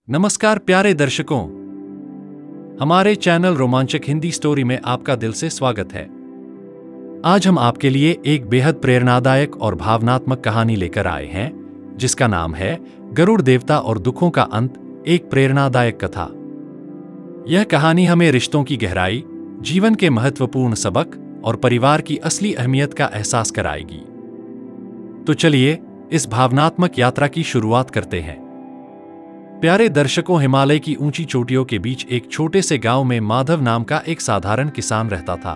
नमस्कार प्यारे दर्शकों, हमारे चैनल रोमांचक हिंदी स्टोरी में आपका दिल से स्वागत है। आज हम आपके लिए एक बेहद प्रेरणादायक और भावनात्मक कहानी लेकर आए हैं, जिसका नाम है गरुड़ देवता और दुखों का अंत, एक प्रेरणादायक कथा। यह कहानी हमें रिश्तों की गहराई, जीवन के महत्वपूर्ण सबक और परिवार की असली अहमियत का एहसास कराएगी। तो चलिए इस भावनात्मक यात्रा की शुरुआत करते हैं। प्यारे दर्शकों, हिमालय की ऊंची चोटियों के बीच एक छोटे से गांव में माधव नाम का एक साधारण किसान रहता था।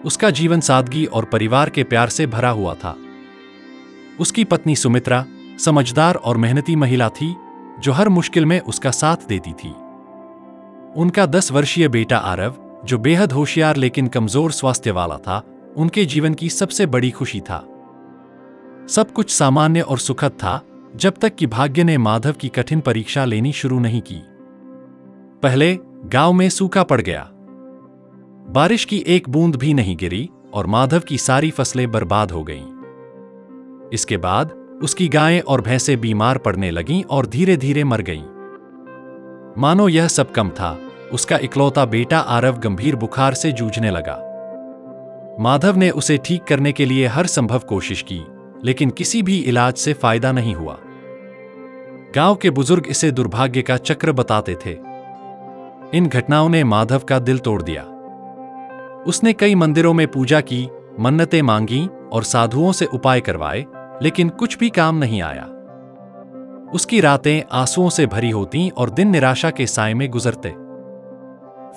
उसका जीवन सादगी और परिवार के प्यार से भरा हुआ था। उसकी पत्नी सुमित्रा समझदार और मेहनती महिला थी, जो हर मुश्किल में उसका साथ देती थी। उनका 10 वर्षीय बेटा आरव, जो बेहद होशियार लेकिन कमजोर स्वास्थ्य वाला था, उनके जीवन की सबसे बड़ी खुशी था। सब कुछ सामान्य और सुखद था, जब तक कि भाग्य ने माधव की कठिन परीक्षा लेनी शुरू नहीं की। पहले गांव में सूखा पड़ गया। बारिश की एक बूंद भी नहीं गिरी और माधव की सारी फसलें बर्बाद हो गईं। इसके बाद उसकी गायें और भैंसें बीमार पड़ने लगीं और धीरे धीरे मर गईं। मानो यह सब कम था, उसका इकलौता बेटा आरव गंभीर बुखार से जूझने लगा। माधव ने उसे ठीक करने के लिए हर संभव कोशिश की, लेकिन किसी भी इलाज से फायदा नहीं हुआ। गांव के बुजुर्ग इसे दुर्भाग्य का चक्र बताते थे। इन घटनाओं ने माधव का दिल तोड़ दिया। उसने कई मंदिरों में पूजा की, मन्नतें मांगी और साधुओं से उपाय करवाए, लेकिन कुछ भी काम नहीं आया। उसकी रातें आंसुओं से भरी होतीं और दिन निराशा के साए में गुजरते।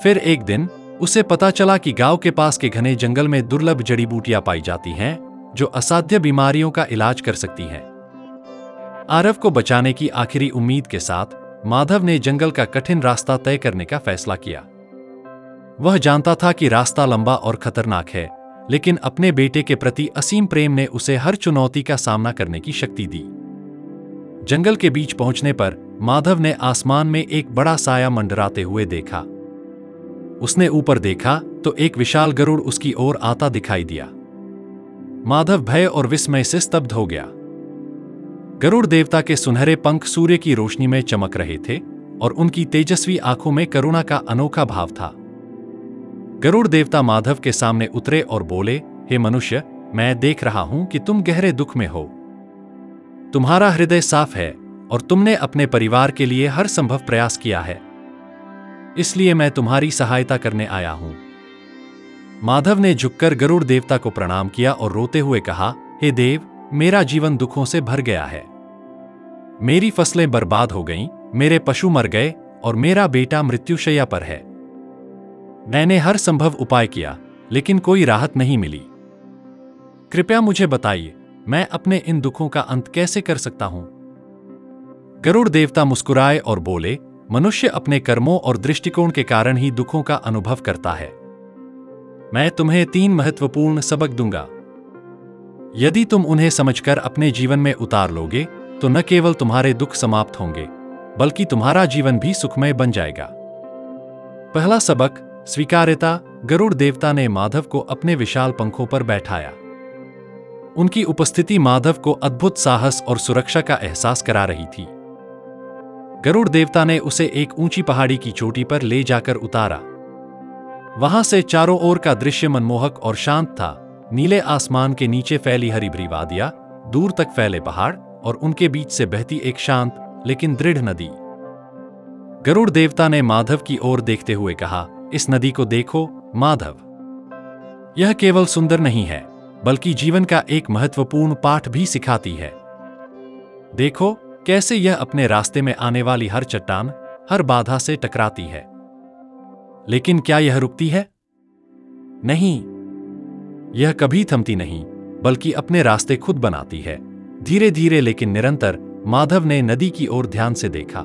फिर एक दिन उसे पता चला कि गांव के पास के घने जंगल में दुर्लभ जड़ी बूटियां पाई जाती हैं, जो असाध्य बीमारियों का इलाज कर सकती हैं। आरव को बचाने की आखिरी उम्मीद के साथ माधव ने जंगल का कठिन रास्ता तय करने का फैसला किया। वह जानता था कि रास्ता लंबा और खतरनाक है, लेकिन अपने बेटे के प्रति असीम प्रेम ने उसे हर चुनौती का सामना करने की शक्ति दी। जंगल के बीच पहुंचने पर माधव ने आसमान में एक बड़ा साया मंडराते हुए देखा। उसने ऊपर देखा तो एक विशाल गरुड़ उसकी ओर आता दिखाई दिया। माधव भय और विस्मय से स्तब्ध हो गया। गरुड़ देवता के सुनहरे पंख सूर्य की रोशनी में चमक रहे थे और उनकी तेजस्वी आंखों में करुणा का अनोखा भाव था। गरुड़ देवता माधव के सामने उतरे और बोले, हे मनुष्य, मैं देख रहा हूं कि तुम गहरे दुख में हो। तुम्हारा हृदय साफ है और तुमने अपने परिवार के लिए हर संभव प्रयास किया है, इसलिए मैं तुम्हारी सहायता करने आया हूं। माधव ने झुककर गरुड़ देवता को प्रणाम किया और रोते हुए कहा, हे देव, मेरा जीवन दुखों से भर गया है। मेरी फसलें बर्बाद हो गईं, मेरे पशु मर गए और मेरा बेटा मृत्युशैया पर है। मैंने हर संभव उपाय किया, लेकिन कोई राहत नहीं मिली। कृपया मुझे बताइए, मैं अपने इन दुखों का अंत कैसे कर सकता हूं? गरुड़ देवता मुस्कुराए और बोले, मनुष्य अपने कर्मों और दृष्टिकोण के कारण ही दुखों का अनुभव करता है। मैं तुम्हें 3 महत्वपूर्ण सबक दूंगा। यदि तुम उन्हें समझकर अपने जीवन में उतार लोगे, तो न केवल तुम्हारे दुख समाप्त होंगे, बल्कि तुम्हारा जीवन भी सुखमय बन जाएगा। पहला सबक, स्वीकार्यता। गरुड़ देवता ने माधव को अपने विशाल पंखों पर बैठाया। उनकी उपस्थिति माधव को अद्भुत साहस और सुरक्षा का एहसास करा रही थी। गरुड़ देवता ने उसे एक ऊंची पहाड़ी की चोटी पर ले जाकर उतारा। वहां से चारों ओर का दृश्य मनमोहक और शांत था। नीले आसमान के नीचे फैली हरी भरी वादियां, दूर तक फैले पहाड़ और उनके बीच से बहती एक शांत लेकिन दृढ़ नदी। गरुड़ देवता ने माधव की ओर देखते हुए कहा, इस नदी को देखो माधव, यह केवल सुंदर नहीं है, बल्कि जीवन का एक महत्वपूर्ण पाठ भी सिखाती है। देखो कैसे यह अपने रास्ते में आने वाली हर चट्टान, हर बाधा से टकराती है। लेकिन क्या यह रुकती है? नहीं, यह कभी थमती नहीं, बल्कि अपने रास्ते खुद बनाती है। धीरे धीरे लेकिन निरंतर माधव ने नदी की ओर ध्यान से देखा।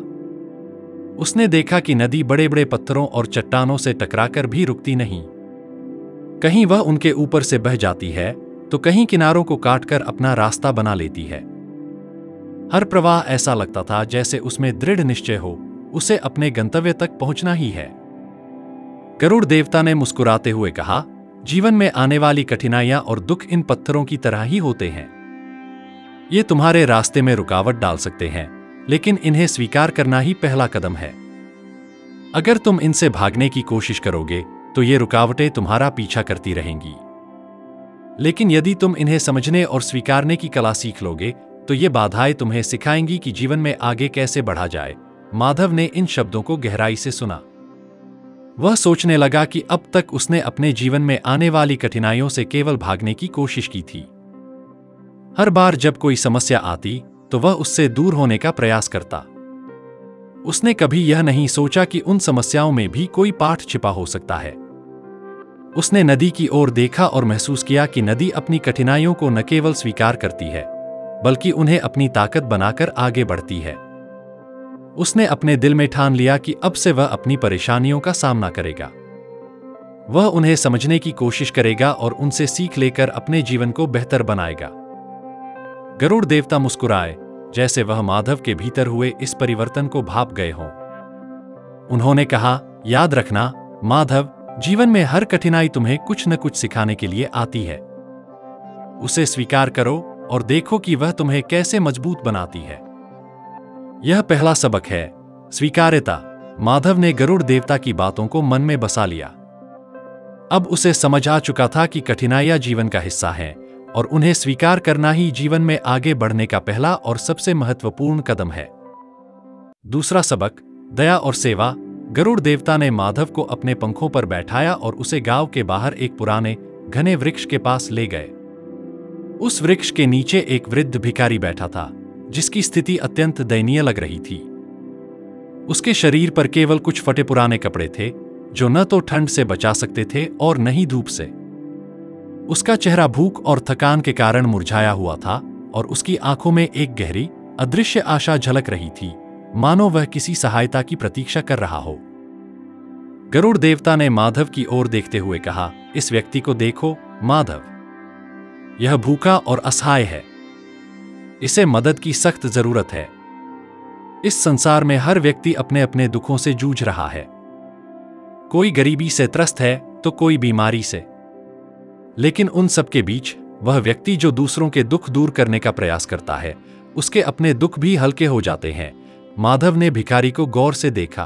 उसने देखा कि नदी बड़े बड़े पत्थरों और चट्टानों से टकराकर भी रुकती नहीं। कहीं वह उनके ऊपर से बह जाती है, तो कहीं किनारों को काटकर अपना रास्ता बना लेती है। हर प्रवाह ऐसा लगता था जैसे उसमें दृढ़ निश्चय हो, उसे अपने गंतव्य तक पहुंचना ही है। गरुड़ देवता ने मुस्कुराते हुए कहा, जीवन में आने वाली कठिनाइयां और दुख इन पत्थरों की तरह ही होते हैं। ये तुम्हारे रास्ते में रुकावट डाल सकते हैं, लेकिन इन्हें स्वीकार करना ही पहला कदम है। अगर तुम इनसे भागने की कोशिश करोगे तो ये रुकावटें तुम्हारा पीछा करती रहेंगी। लेकिन यदि तुम इन्हें समझने और स्वीकारने की कला सीख लोगे तो ये बाधाएं तुम्हें सिखाएंगी कि जीवन में आगे कैसे बढ़ा जाए। माधव ने इन शब्दों को गहराई से सुना। वह सोचने लगा कि अब तक उसने अपने जीवन में आने वाली कठिनाइयों से केवल भागने की कोशिश की थी। हर बार जब कोई समस्या आती तो वह उससे दूर होने का प्रयास करता। उसने कभी यह नहीं सोचा कि उन समस्याओं में भी कोई पाठ छिपा हो सकता है। उसने नदी की ओर देखा और महसूस किया कि नदी अपनी कठिनाइयों को न केवल स्वीकार करती है बल्कि उन्हें अपनी ताकत बनाकर आगे बढ़ती है। उसने अपने दिल में ठान लिया कि अब से वह अपनी परेशानियों का सामना करेगा। वह उन्हें समझने की कोशिश करेगा और उनसे सीख लेकर अपने जीवन को बेहतर बनाएगा। गरुड़ देवता मुस्कुराए, जैसे वह माधव के भीतर हुए इस परिवर्तन को भाप गए हों। उन्होंने कहा, याद रखना माधव, जीवन में हर कठिनाई तुम्हें कुछ न कुछ सिखाने के लिए आती है। उसे स्वीकार करो और देखो कि वह तुम्हें कैसे मजबूत बनाती है। यह पहला सबक है, स्वीकार्यता। माधव ने गरुड़ देवता की बातों को मन में बसा लिया। अब उसे समझ आ चुका था कि कठिनाइयां जीवन का हिस्सा हैं और उन्हें स्वीकार करना ही जीवन में आगे बढ़ने का पहला और सबसे महत्वपूर्ण कदम है। दूसरा सबक, दया और सेवा। गरुड़ देवता ने माधव को अपने पंखों पर बैठाया और उसे गांव के बाहर एक पुराने घने वृक्ष के पास ले गए। उस वृक्ष के नीचे एक वृद्ध भिखारी बैठा था जिसकी स्थिति अत्यंत दयनीय लग रही थी। उसके शरीर पर केवल कुछ फटे पुराने कपड़े थे जो न तो ठंड से बचा सकते थे और न ही धूप से। उसका चेहरा भूख और थकान के कारण मुरझाया हुआ था और उसकी आंखों में एक गहरी, अदृश्य आशा झलक रही थी, मानो वह किसी सहायता की प्रतीक्षा कर रहा हो। गरुड़ देवता ने माधव की ओर देखते हुए कहा, इस व्यक्ति को देखो माधव, यह भूखा और असहाय है। इसे मदद की सख्त जरूरत है। इस संसार में हर व्यक्ति अपने अपने दुखों से जूझ रहा है। कोई गरीबी से त्रस्त है तो कोई बीमारी से। लेकिन उन सब के बीच वह व्यक्ति जो दूसरों के दुख दूर करने का प्रयास करता है, उसके अपने दुख भी हल्के हो जाते हैं। माधव ने भिखारी को गौर से देखा।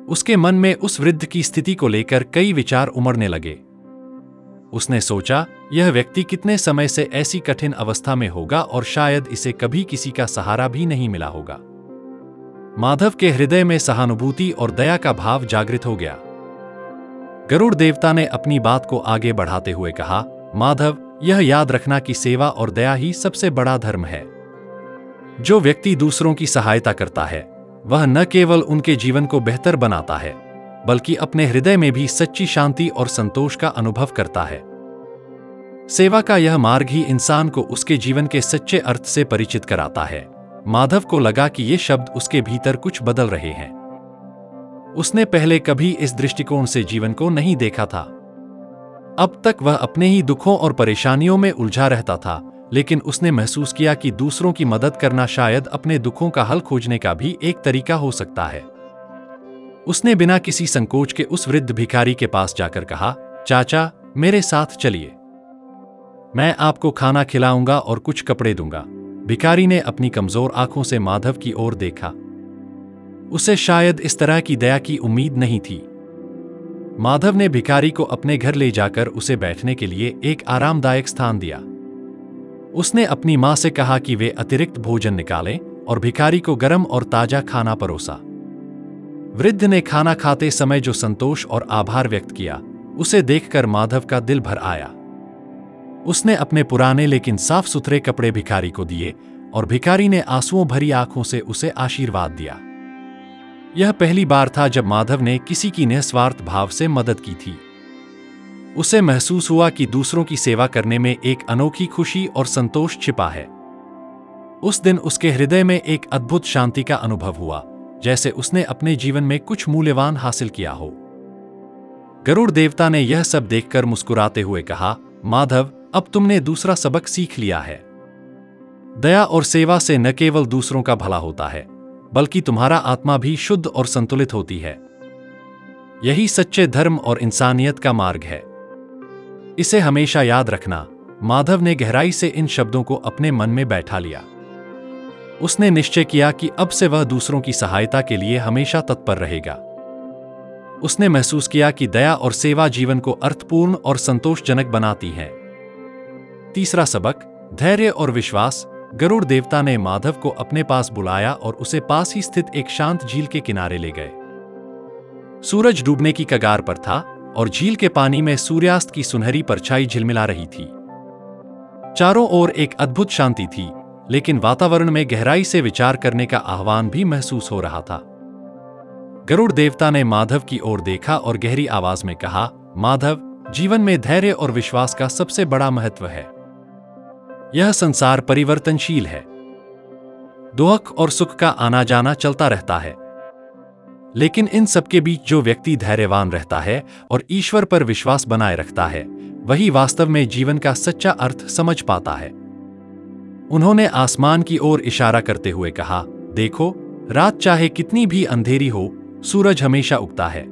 उसके मन में उस वृद्ध की स्थिति को लेकर कई विचार उमड़ने लगे। उसने सोचा, यह व्यक्ति कितने समय से ऐसी कठिन अवस्था में होगा और शायद इसे कभी किसी का सहारा भी नहीं मिला होगा। माधव के हृदय में सहानुभूति और दया का भाव जागृत हो गया। गरुड़ देवता ने अपनी बात को आगे बढ़ाते हुए कहा, माधव, यह याद रखना कि सेवा और दया ही सबसे बड़ा धर्म है। जो व्यक्ति दूसरों की सहायता करता है, वह न केवल उनके जीवन को बेहतर बनाता है, बल्कि अपने हृदय में भी सच्ची शांति और संतोष का अनुभव करता है। सेवा का यह मार्ग ही इंसान को उसके जीवन के सच्चे अर्थ से परिचित कराता है। माधव को लगा कि ये शब्द उसके भीतर कुछ बदल रहे हैं। उसने पहले कभी इस दृष्टिकोण से जीवन को नहीं देखा था। अब तक वह अपने ही दुखों और परेशानियों में उलझा रहता था, लेकिन उसने महसूस किया कि दूसरों की मदद करना शायद अपने दुखों का हल खोजने का भी एक तरीका हो सकता है। उसने बिना किसी संकोच के उस वृद्ध भिखारी के पास जाकर कहा, चाचा, मेरे साथ चलिए। मैं आपको खाना खिलाऊंगा और कुछ कपड़े दूंगा। भिखारी ने अपनी कमजोर आंखों से माधव की ओर देखा। उसे शायद इस तरह की दया की उम्मीद नहीं थी। माधव ने भिखारी को अपने घर ले जाकर उसे बैठने के लिए एक आरामदायक स्थान दिया। उसने अपनी मां से कहा कि वे अतिरिक्त भोजन निकालें और भिखारी को गर्म और ताजा खाना परोसा। वृद्ध ने खाना खाते समय जो संतोष और आभार व्यक्त किया, उसे देखकर माधव का दिल भर आया। उसने अपने पुराने लेकिन साफ सुथरे कपड़े भिखारी को दिए और भिखारी ने आंसुओं भरी आंखों से उसे आशीर्वाद दिया। यह पहली बार था जब माधव ने किसी की निस्वार्थ भाव से मदद की थी। उसे महसूस हुआ कि दूसरों की सेवा करने में एक अनोखी खुशी और संतोष छिपा है। उस दिन उसके हृदय में एक अद्भुत शांति का अनुभव हुआ, जैसे उसने अपने जीवन में कुछ मूल्यवान हासिल किया हो। गरुड़ देवता ने यह सब देखकर मुस्कुराते हुए कहा, माधव, अब तुमने दूसरा सबक सीख लिया है। दया और सेवा से न केवल दूसरों का भला होता है, बल्कि तुम्हारा आत्मा भी शुद्ध और संतुलित होती है। यही सच्चे धर्म और इंसानियत का मार्ग है। इसे हमेशा याद रखना। माधव ने गहराई से इन शब्दों को अपने मन में बैठा लिया। उसने निश्चय किया कि अब से वह दूसरों की सहायता के लिए हमेशा तत्पर रहेगा। उसने महसूस किया कि दया और सेवा जीवन को अर्थपूर्ण और संतोषजनक बनाती हैं। तीसरा सबक, धैर्य और विश्वास। गरुड़ देवता ने माधव को अपने पास बुलाया और उसे पास ही स्थित एक शांत झील के किनारे ले गए। सूरज डूबने की कगार पर था और झील के पानी में सूर्यास्त की सुनहरी परछाई झिलमिला रही थी। चारों ओर एक अद्भुत शांति थी, लेकिन वातावरण में गहराई से विचार करने का आह्वान भी महसूस हो रहा था। गरुड़ देवता ने माधव की ओर देखा और गहरी आवाज में कहा, माधव, जीवन में धैर्य और विश्वास का सबसे बड़ा महत्व है। यह संसार परिवर्तनशील है। दुख और सुख का आना जाना चलता रहता है, लेकिन इन सबके बीच जो व्यक्ति धैर्यवान रहता है और ईश्वर पर विश्वास बनाए रखता है, वही वास्तव में जीवन का सच्चा अर्थ समझ पाता है। उन्होंने आसमान की ओर इशारा करते हुए कहा, देखो, रात चाहे कितनी भी अंधेरी हो, सूरज हमेशा उगता है।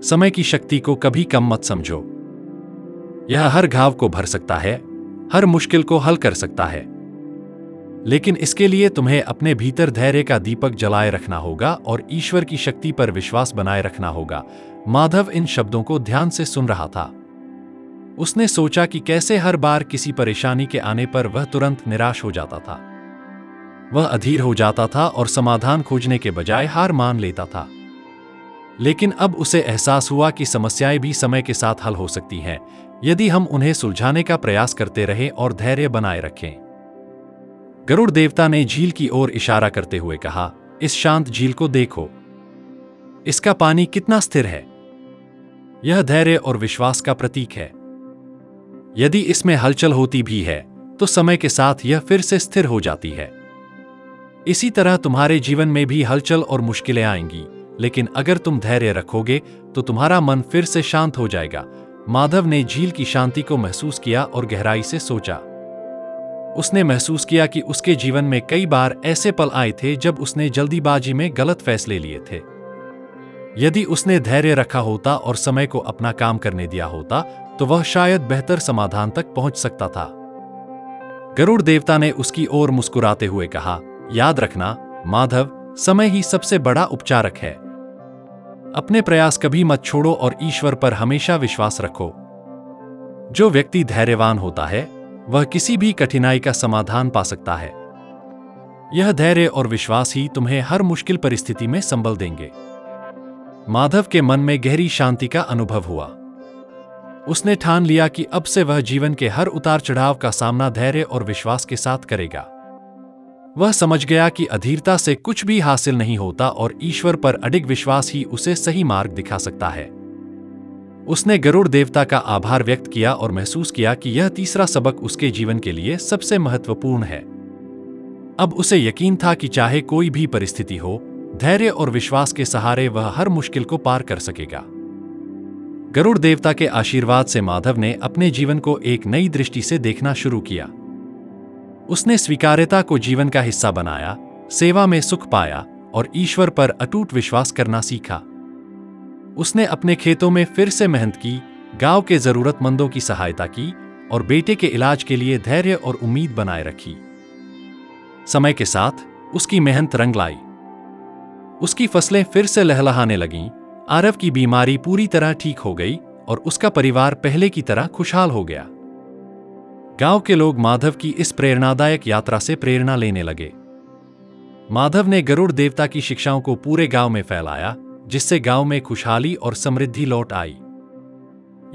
समय की शक्ति को कभी कम मत समझो। यह हर घाव को भर सकता है, हर मुश्किल को हल कर सकता है, लेकिन इसके लिए तुम्हें अपने भीतर धैर्य का दीपक जलाए रखना होगा और ईश्वर की शक्ति पर विश्वास बनाए रखना होगा। माधव इन शब्दों को ध्यान से सुन रहा था। उसने सोचा कि कैसे हर बार किसी परेशानी के आने पर वह तुरंत निराश हो जाता था। वह अधीर हो जाता था और समाधान खोजने के बजाय हार मान लेता था। लेकिन अब उसे एहसास हुआ कि समस्याएं भी समय के साथ हल हो सकती हैं, यदि हम उन्हें सुलझाने का प्रयास करते रहें और धैर्य बनाए रखें। गरुड़ देवता ने झील की ओर इशारा करते हुए कहा, इस शांत झील को देखो। इसका पानी कितना स्थिर है। यह धैर्य और विश्वास का प्रतीक है। यदि इसमें हलचल होती भी है, तो समय के साथ यह फिर से स्थिर हो जाती है। इसी तरह तुम्हारे जीवन में भी हलचल और मुश्किलें आएंगी, लेकिन अगर तुम धैर्य रखोगे तो तुम्हारा मन फिर से शांत हो जाएगा। माधव ने झील की शांति को महसूस किया और गहराई से सोचा। उसने महसूस किया कि उसके जीवन में कई बार ऐसे पल आए थे जब उसने जल्दीबाजी में गलत फैसले लिए थे। यदि उसने धैर्य रखा होता और समय को अपना काम करने दिया होता, तो वह शायद बेहतर समाधान तक पहुंच सकता था। गरुड़ देवता ने उसकी ओर मुस्कुराते हुए कहा, याद रखना माधव, समय ही सबसे बड़ा उपचारक है। अपने प्रयास कभी मत छोड़ो और ईश्वर पर हमेशा विश्वास रखो। जो व्यक्ति धैर्यवान होता है, वह किसी भी कठिनाई का समाधान पा सकता है। यह धैर्य और विश्वास ही तुम्हें हर मुश्किल परिस्थिति में संबल देंगे। माधव के मन में गहरी शांति का अनुभव हुआ। उसने ठान लिया कि अब से वह जीवन के हर उतार चढ़ाव का सामना धैर्य और विश्वास के साथ करेगा। वह समझ गया कि अधीरता से कुछ भी हासिल नहीं होता और ईश्वर पर अडिग विश्वास ही उसे सही मार्ग दिखा सकता है। उसने गरुड़ देवता का आभार व्यक्त किया और महसूस किया कि यह तीसरा सबक उसके जीवन के लिए सबसे महत्वपूर्ण है। अब उसे यकीन था कि चाहे कोई भी परिस्थिति हो, धैर्य और विश्वास के सहारे वह हर मुश्किल को पार कर सकेगा। गरुड़ देवता के आशीर्वाद से माधव ने अपने जीवन को एक नई दृष्टि से देखना शुरू किया। उसने स्वीकार्यता को जीवन का हिस्सा बनाया, सेवा में सुख पाया और ईश्वर पर अटूट विश्वास करना सीखा। उसने अपने खेतों में फिर से मेहनत की, गांव के जरूरतमंदों की सहायता की और बेटे के इलाज के लिए धैर्य और उम्मीद बनाए रखी। समय के साथ उसकी मेहनत रंग लाई। उसकी फसलें फिर से लहलहाने लगीं, आरव की बीमारी पूरी तरह ठीक हो गई और उसका परिवार पहले की तरह खुशहाल हो गया। गांव के लोग माधव की इस प्रेरणादायक यात्रा से प्रेरणा लेने लगे। माधव ने गरुड़ देवता की शिक्षाओं को पूरे गांव में फैलाया, जिससे गांव में खुशहाली और समृद्धि लौट आई।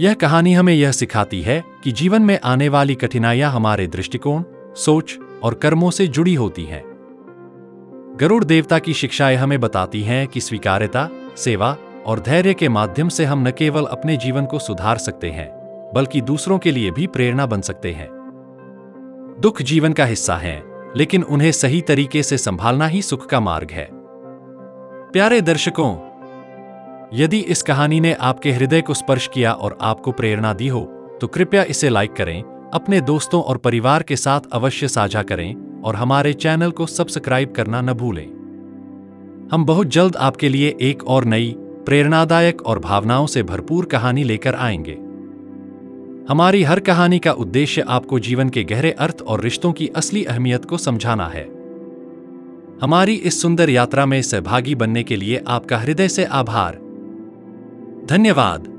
यह कहानी हमें यह सिखाती है कि जीवन में आने वाली कठिनाइयां हमारे दृष्टिकोण, सोच और कर्मों से जुड़ी होती हैं। गरुड़ देवता की शिक्षाएं हमें बताती हैं कि स्वीकार्यता, सेवा और धैर्य के माध्यम से हम न केवल अपने जीवन को सुधार सकते हैं, बल्कि दूसरों के लिए भी प्रेरणा बन सकते हैं। दुख जीवन का हिस्सा है, लेकिन उन्हें सही तरीके से संभालना ही सुख का मार्ग है। प्यारे दर्शकों, यदि इस कहानी ने आपके हृदय को स्पर्श किया और आपको प्रेरणा दी हो, तो कृपया इसे लाइक करें, अपने दोस्तों और परिवार के साथ अवश्य साझा करें और हमारे चैनल को सब्सक्राइब करना न भूलें। हम बहुत जल्द आपके लिए एक और नई, प्रेरणादायक और भावनाओं से भरपूर कहानी लेकर आएंगे। हमारी हर कहानी का उद्देश्य आपको जीवन के गहरे अर्थ और रिश्तों की असली अहमियत को समझाना है। हमारी इस सुंदर यात्रा में सहभागी बनने के लिए आपका हृदय से आभार। धन्यवाद।